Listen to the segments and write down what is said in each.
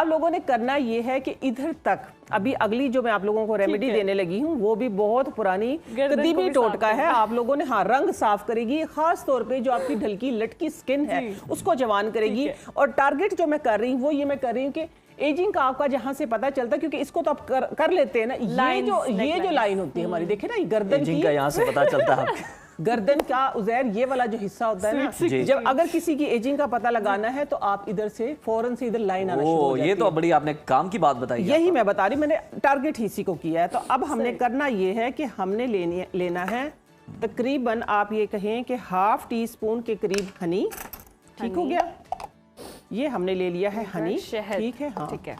आप लोगों ने करना ये है कि इधर तक, अभी अगली जो मैं आप लोगों को रेमेडी देने लगी हूँ वो भी बहुत पुरानी कदीमी टोटका है। आप लोगों ने हाँ रंग साफ करेगी, खास तौर पे जो आपकी ढलकी लटकी स्किन है उसको जवान करेगी। और टारगेट जो मैं कर रही हूँ वो ये मैं कर रही हूँ कि एजिंग का आपका जहां से पता चलता है, क्योंकि इसको तो आप कर लेते हैं ना, ये जो लाइन होती है हमारी, देखे ना ये गर्दन की, यहाँ से पता चलता है गर्दन का उज़ैर ये वाला जो हिस्सा होता है ना, जब अगर किसी की एजिंग का पता लगाना है तो आप इधर से फौरन से इधर लाइन आना शुरू हो जाती है। ये तो बड़ी आपने काम की बात बताई, यही मैं बता रही, मैंने टारगेट इसी को किया है। तो अब हमने करना ये है कि हमने लेना है तकरीबन आप ये कहें कि ½ टीस्पून के करीब हनी। ठीक हो गया, ये हमने ले लिया है हनी, ठीक है, हाँ ठीक है,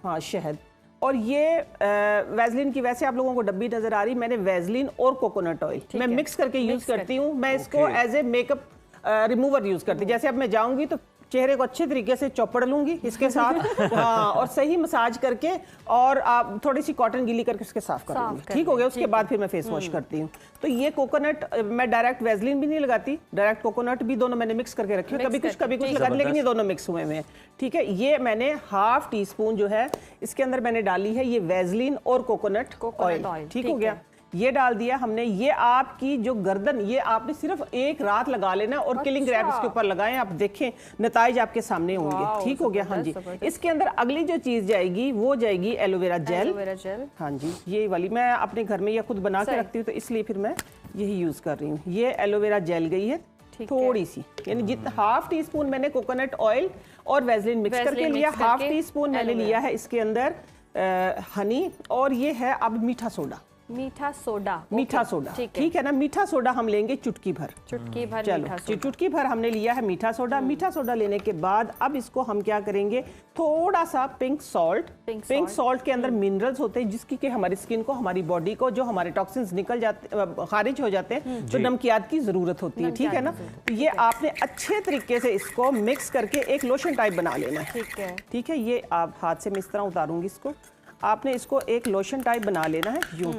हाँ शहद। और ये वैसलीन की वैसे आप लोगों को डब्बी नजर आ रही, मैंने वैसलीन और कोकोनट ऑयल मैं मिक्स करके यूज करती हूँ। मैं इसको as a makeup remover use करती हूँ। जैसे अब मैं जाऊंगी तो चेहरे को अच्छे तरीके से चौपड़ लूंगी इसके साथ हाँ, और सही मसाज करके और आप थोड़ी सी कॉटन गीली करके उसके साफ कर लूंगी। ठीक हो गया, उसके बाद फिर मैं फेस वॉश करती हूँ। तो ये कोकोनट मैं डायरेक्ट वैसलीन भी नहीं लगाती, डायरेक्ट कोकोनट भी, दोनों मैंने मिक्स करके रखी है, कभी कुछ लगाती, लेकिन ये दोनों मिक्स हुए हैं। ठीक है, ये मैंने ½ टीस्पून जो है इसके अंदर मैंने डाली है ये वैसलीन और कोकोनट ऑयल। ठीक हो गया, ये डाल दिया हमने। ये आपकी जो गर्दन, ये आपने सिर्फ एक रात लगा लेना और किलिंग ग्रैब इसके ऊपर लगाएं, आप देखें नताइज आपके सामने होंगे। ठीक हो गया, हाँ जी। इसके अंदर अगली जो चीज जाएगी वो जाएगी एलोवेरा जेल। हाँ जी, ये वाली मैं अपने घर में ये खुद बना के रखती हूँ, तो इसलिए फिर मैं यही यूज कर रही हूँ। ये एलोवेरा जेल गई है थोड़ी सी, यानी जितना ½ टीस्पून मैंने कोकोनट ऑयल और वैसलीन मिक्स करके लिया, ½ टीस्पून मैंने लिया है इसके अंदर हनी, और ये है अब मीठा सोडा। मीठा सोडा ठीक है ना, मीठा सोडा हम लेंगे चुटकी भर। चलो चुटकी भर हमने लिया है मीठा सोडा। मीठा सोडा लेने के बाद अब इसको हम क्या करेंगे, थोड़ा सा पिंक सॉल्ट। पिंक सॉल्ट के अंदर मिनरल्स होते हैं जिसकी कि हमारी स्किन को, हमारी बॉडी को जो हमारे टॉक्सिन्स निकल जाते, खारिज हो जाते हैं, जो नमकियात की जरूरत होती है। ठीक है ना, तो ये आपने अच्छे तरीके से इसको मिक्स करके एक लोशन टाइप बना लेना है। ठीक है, ये आप हाथ से मैं इस तरह उतारूंगी इसको, आपने इसको एक लोशन टाइप बना लेना है यूं।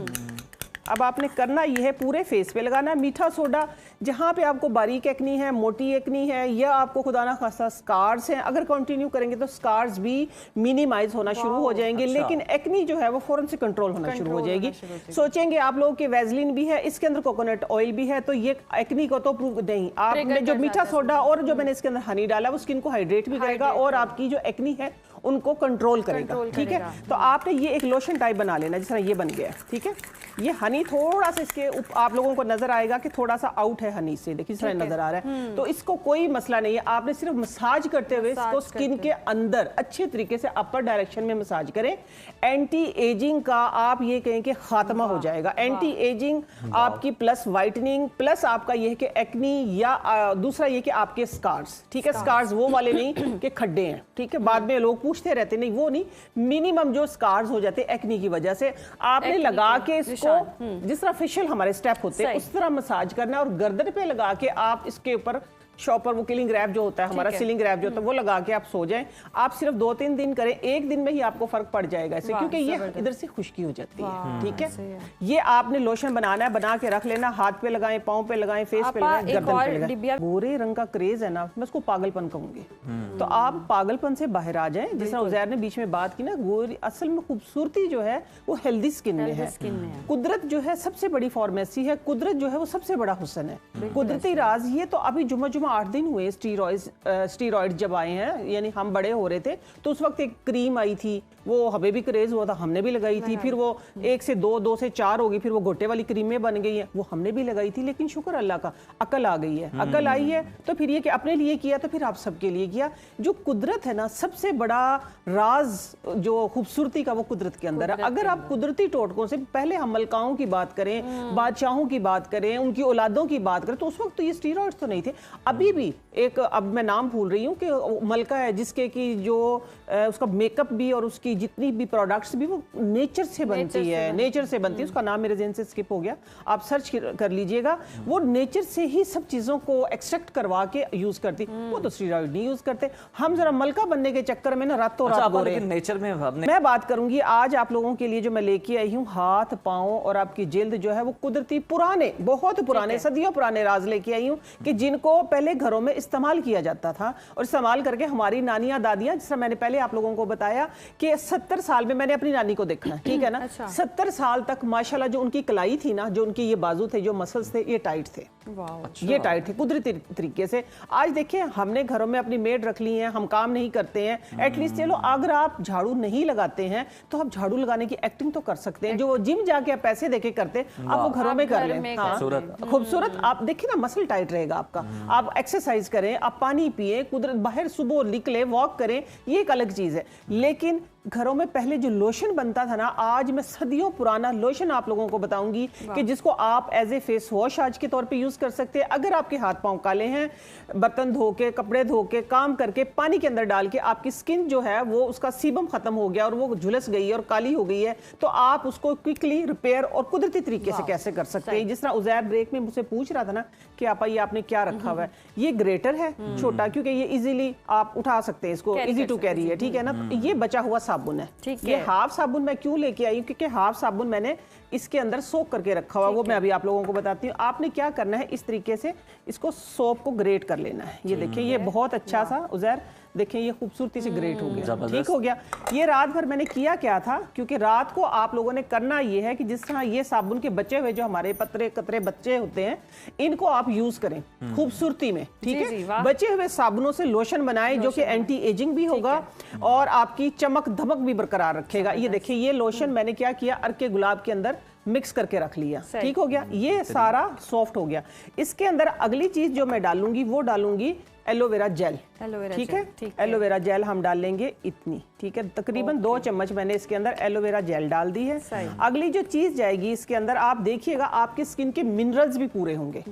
अब आपने करना ये है पूरे फेस पे लगाना है मीठा सोडा। जहाँ पे आपको बारीक एक्नी है, मोटी एक्नी है, या आपको खुदा ना खासा स्कार्स हैं, अगर कंटिन्यू करेंगे तो स्कार्स भी मिनिमाइज होना शुरू हो जाएंगे। लेकिन एक्नी जो है वो फौरन से कंट्रोल होना शुरू हो जाएगी। सोचेंगे आप लोगों के वैसलीन भी है, इसके अंदर कोकोनट ऑयल भी है, तो ये एक्नी को तो नहीं, आपने जो मीठा सोडा और जो मैंने इसके अंदर हनी डाला वो स्किन को हाइड्रेट भी करेगा और आपकी जो एक्नी है उनको कंट्रोल करेगा। ठीक है, तो आपने ये एक लोशन टाइप बना लेना, जिस तरह ये बन गया। ठीक है, ये हनी थोड़ा सा इसके आप लोगों को नजर आएगा कि थोड़ा सा आउट है हनी से, देखिए इस तरह नजर आ रहा है, तो इसको कोई मसला नहीं है। आपने सिर्फ मसाज करते हुए इसको स्किन के अंदर अच्छे तरीके से अपर डायरेक्शन में मसाज करें। एंटी एजिंग का आप ये कहें कि खात्मा हो जाएगा। एंटी एजिंग आपकी प्लस वाइटनिंग प्लस आपका ये है कि एक्नी, या दूसरा ये कि आपके स्कार्स। ठीक है, स्कार्स वो वाले नहीं कि खड्डे हैं। ठीक है, बाद में लोग पूछते रहते, नहीं वो नहीं, मिनिमम जो स्कार्स हो जाते हैं एक्नी की वजह से, आपने लगा के इसको जिस तरह फेशियल हमारे स्टेप होते हैं उस तरह मसाज करना है, और गर्दन पे लगा के आप इसके ऊपर शॉपर वो किलिंग रैप जो होता है हमारा, सीलिंग रैप जो होता है वो लगा के आप सो जाएं। आप सिर्फ 2-3 दिन करें, एक दिन में ही आपको फर्क पड़ जाएगा इससे, क्योंकि ये इधर से खुश्की हो जाती है। ठीक है, ये आपने लोशन बनाना है, बना के रख लेना, हाथ पे लगाएं, पाँव पे लगाएं, फेस पे लगाएं, गर्दन पे लगाएं। गोरे रंग का क्रेज है ना, मैं उसको पागलपन कहूंगी। तो आप पागलपन से बाहर आ जाएं। जिस तरह उज़ैर ने बीच में बात की ना, गोरी असल में खूबसूरती जो है वो हेल्दी स्किन में है। कुदरत जो है सबसे बड़ी फार्मेसी है, कुदरत जो है वो सबसे बड़ा हुस्न है, कुदरती राज। ये तो अभी जुम्मा 8 दिन हुए स्टीरॉइड जब आए हैं, यानी हम बड़े हो रहे थे तो उस वक्त एक क्रीम आई थी, वो हमें भी क्रेज हुआ था, हमने भी लगाई थी। फिर वो 1 से 2, 2 से 4 होगी, फिर वो गोटे वाली क्रीमें बन गई हैं, वो हमने भी लगाई थी। लेकिन शुक्र अल्लाह का अकल आ गई है, अकल आई है, तो फिर ये कि अपने लिए किया तो फिर आप सबके लिए किया। जो कुदरत है ना, सबसे बड़ा राज जो खूबसूरती का वो कुदरत के अंदर है। अगर आप कुदरती टोटकों से, पहले हम मलकाओं की बात करें, बादशाहों की बात करें, उनकी औलादों की बात करें, तो उस वक्त तो ये स्टीरॉइड्स तो नहीं थे। अभी भी एक, अब मैं नाम भूल रही हूँ कि मलका है जिसके की जो उसका मेकअप भी और उसकी जितनी भी प्रोडक्ट्स भी वो नेचर से बनती है, नेचर से बनती है। उसका नाम मेरे ज़हन से स्किप हो गया, आप सर्च कर लीजिएगा। वो नेचर से ही सब चीज़ों को एक्सट्रैक्ट करवा के यूज करती, वो तो स्टीरॉइड नहीं यूज करते। हम जरा मलका बनने के चक्कर में ना रातों रात हो रहे हैं। नेचर में मैं बात करूंगी आज आप लोगों के लिए जो मैं लेके आई हूँ, हाथ पाँव और आपकी जिल्द जो है वो कुदरती पुराने, बहुत पुराने, सदियों पुराने राज लेके आई हूँ कि जिनको पहले पहले घरों में इस्तेमाल किया जाता था और इस्तेमाल करके हमारी नानियां दादियां, जिस तरह मैंने पहले आप लोगों को बताया कि 70 साल में मैंने अपनी नानी को देखा, ठीक है ना, 70 साल तक माशाल्लाह जो उनकी कलाई थी ना, जो उनकी ये बाजू थे, जो मसल्स थे, ये टाइट थे। ये टाइट थे कुदरती तरीके से। आज देखिए हमने घरों में अपनी मेड रख ली है, हम काम नहीं करते हैं, एटलीस्ट चलो अगर आप झाड़ू नहीं लगाते हैं तो आप झाड़ू लगाने की एक्टिंग तो कर सकते हैं। जो वो जिम जाके आप पैसे देके करते आप वो घरों में कर लें। हाँ, खूबसूरत। आप देखिए ना, मसल टाइट रहेगा आपका। आप एक्सरसाइज करें, आप पानी पिए, कुदरत बाहर सुबह निकले, वॉक करें, ये एक अलग चीज है। लेकिन घरों में पहले जो लोशन बनता था ना, आज मैं सदियों पुराना लोशन आप लोगों को बताऊंगी कि जिसको आप एज ए फेस वॉश आज के तौर पे यूज कर सकते हैं। अगर आपके हाथ पांव काले हैं, बर्तन धो के, कपड़े धो के, काम करके, पानी के अंदर डाल के आपकी स्किन जो है वो उसका सीबम खत्म हो गया और वो झुलस गई है और काली हो गई है, तो आप उसको क्विकली रिपेयर और कुदरती तरीके से कैसे कर सकते हैं। जिस तरह उजैर ब्रेक में मुझसे पूछ रहा था ना कि आपा ये आपने क्या रखा हुआ है, ये ग्रेटर है छोटा, क्योंकि ये इजीली आप उठा सकते हैं, इसको इजी टू कैरी है, ठीक है ना। ये बचा हुआ साबुन है, ये हाफ साबुन मैं क्यों लेके आई हूँ, क्योंकि हाफ साबुन मैंने इसके अंदर सोक करके रखा हुआ, वो मैं अभी आप लोगों को बताती हूँ। आपने क्या करना है, इस तरीके से इसको सोप को ग्रेट कर लेना है। ये देखिए, ये बहुत अच्छा सा उजैर, देखिए ये खूबसूरती से ग्रेट हो गया, ठीक हो गया। ये रात भर मैंने किया क्या था, क्योंकि रात को आप लोगों ने करना ये है कि जिस तरह ये साबुन के बचे हुए जो हमारे पतरे कतरे बच्चे होते हैं, इनको आप यूज करें खूबसूरती में, ठीक है। बचे हुए साबुनों से लोशन बनाए जो कि एंटी एजिंग भी होगा और आपकी चमक धमक भी बरकरार रखेगा। ये देखिए, ये लोशन मैंने क्या किया, अर्के गुलाब के अंदर मिक्स करके रख लिया, ठीक हो गया। ये सारा सॉफ्ट हो गया। इसके अंदर अगली चीज जो मैं डालूंगी वो डालूंगी एलोवेरा जेल, ठीक है। एलोवेरा जेल हम डाल लेंगे इतनी, ठीक है, तकरीबन 2 चम्मच मैंने इसके अंदर एलोवेरा जेल डाल दी है। अगली जो चीज जाएगी इसके अंदर, आप देखिएगा आपकी स्किन के मिनरल्स भी पूरे होंगे,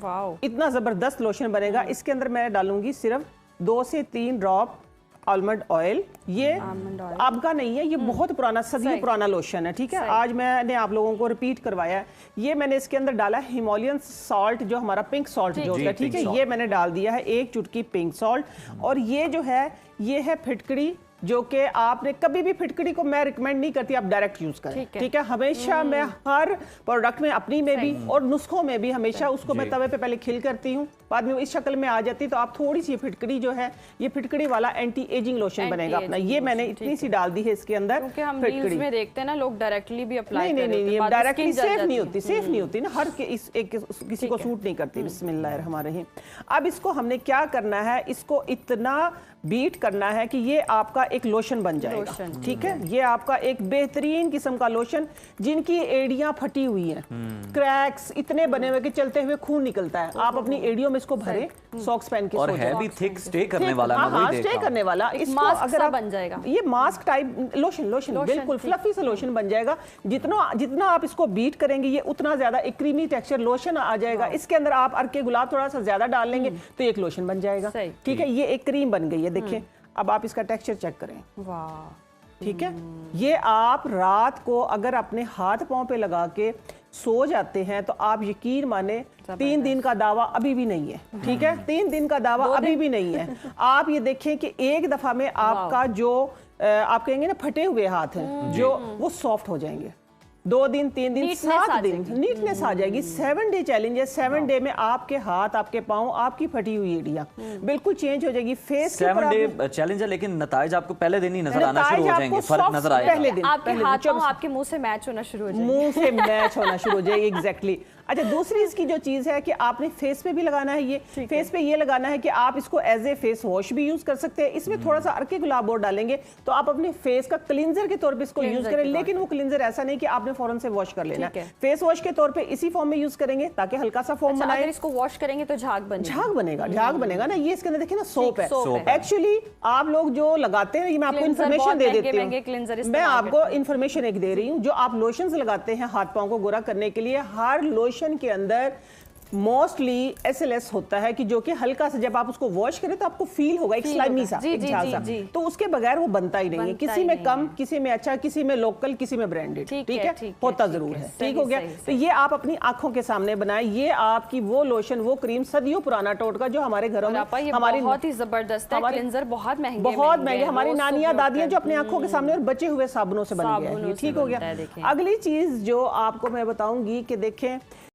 इतना जबरदस्त लोशन बनेगा। इसके अंदर मैं डालूंगी सिर्फ 2 से 3 ड्रॉप आलमंड ऑयल। ये आपका नहीं है, ये बहुत पुराना, सदियों पुराना लोशन है, ठीक है। आज मैंने आप लोगों को रिपीट करवाया। ये मैंने इसके अंदर डाला हिमालयन सॉल्ट, जो हमारा पिंक सॉल्ट जो होता है, ठीक है, ये मैंने डाल दिया है 1 चुटकी पिंक सॉल्ट। और ये जो है, ये है फिटकड़ी, जो कि आपने कभी भी, फिटकड़ी को मैं रिकमेंड नहीं करती आप डायरेक्ट यूज करें, ठीक है। हमेशा मैं हर प्रोडक्ट में, अपनी में भी और नुस्खों में भी, हमेशा उसको मैं तवे पे पहले खिल करती हूँ, बाद में इस शक्ल में आ जाती है। तो आप थोड़ी सी फिटकड़ी जो है, ये फिटकड़ी वाला एंटी एजिंग लोशन बनेगा अपना। ये मैंने इतनी सी डाल दी है इसके अंदर। हम रील्स में देखते हैं ना, लोग डायरेक्टली भी अप्लाई करते हैं। नहीं, डायरेक्टली सेफ नहीं होती ना, हर किसी को सूट नहीं करती। बिस्मिल्लाहिर्रहमानिर्रहीम। अब इसको हमने क्या करना है, इसको इतना बीट करना है कि ये आपका एक लोशन बन जाएगा, ठीक है। ये आपका एक बेहतरीन किस्म का लोशन, जिनकी एड़ियां फटी हुई हैं, क्रैक्स इतने बने हुए कि चलते हुए खून निकलता है, आप अपनी एड़ियों में इसको भरें, सॉक्स पहन के, और है भी थिक, स्टे करने वाला, हाँ, स्टे करने वाला। इसको अगर आप बन जाएगा, ये मास्क टाइप लोशन बिल्कुल फ्लफी सा लोशन बन जाएगा। जितना आप इसको बीट करेंगे, ये उतना ज्यादा एक क्रीमी टेक्सचर लोशन आ जाएगा। इसके अंदर आप अर्के गुलाब थोड़ा सा ज्यादा डाल लेंगे तो एक लोशन बन जाएगा, ठीक है। ये एक क्रीम बन गई है, देखिए। अब आप इसका टेक्सचर चेक करें, वाह, ठीक है। ये आप रात को अगर अपने हाथ पांव पे लगा के सो जाते हैं तो आप यकीन माने 3 दिन का दावा अभी भी नहीं है, ठीक है। 3 दिन का दावा अभी भी नहीं है। आप ये देखें कि एक दफा में आपका जो आप कहेंगे ना फटे हुए हाथ हैं, जो वो सॉफ्ट हो जाएंगे। 2 दिन 3 दिन 7 दिन नीटनेस आ जाएगी। 7 डे चैलेंज है। 7 डे में आपके हाथ, आपके पाँव, आपकी फटी हुई एड़ियां बिल्कुल चेंज हो जाएगी। फेस 7 डे चैलेंज है, लेकिन नताइज आपको पहले दिन ही नजर आना शुरू हो जाएंगे, फर्क नजर आएगा। पहले दिन आपके हाथ पाँव आपके मुंह से मैच होना शुरू हो जाएंगे, मुंह से मैच होना शुरू हो जाएगी, एग्जैक्टली। अच्छा, दूसरी इसकी जो चीज है कि आपने फेस पे भी लगाना है, ये फेस पे ये लगाना है कि आप इसको एज ए फेस वॉश भी यूज कर सकते हैं। इसमें थोड़ा सा अर्के गुलाब और डालेंगे तो आप अपने फेस का क्लींजर के तौर पे इसको यूज करें, लेकिन वो क्लींजर ऐसा नहीं कि आपने फौरन से वॉश कर लेना है। फेस वॉश के तौर पे इसी फॉर्म में यूज करेंगे ताकि हल्का सा फॉर्म बनाए। अगर इसको वॉश करेंगे तो झाग बनेगा ना। ये इसके अंदर देखिए ना, सोप है। एक्चुअली आप लोग जो लगाते हैं, मैं आपको इन्फॉर्मेशन दे देती हूँ, मैं आपको इन्फॉर्मेशन एक दे रही हूँ। जो आप लोशन लगाते हैं हाथ पाँव को गोरा करने के लिए, हर लोशन के अंदर मोस्टली SLS होता है कि जो कि हल्का सा जब आप उसको वॉश करें तो आपको फील होगा एक स्लाइमी सा, एक झाग सा। तो उसके बगैर वो बनता ही नहीं है। किसी में कम, किसी में अच्छा, किसी में लोकल, किसी में ब्रांडेड, ठीक है, होता जरूर है, ठीक हो गया। तो ये आप अपनी आंखों के सामने बनाए। ये आपकी वो लोशन, वो क्रीम, सदियों पुराना टोटका जो हमारे घरों में, हमारी बहुत ही जबरदस्त है। क्लींजर बहुत महंगे, हमारी नानियां दादियां जो अपनी आंखों के सामने और बचे हुए साबुनों से बन गया है, ठीक हो गया। अगली चीज जो आपको मैं बताऊंगी कि देखें,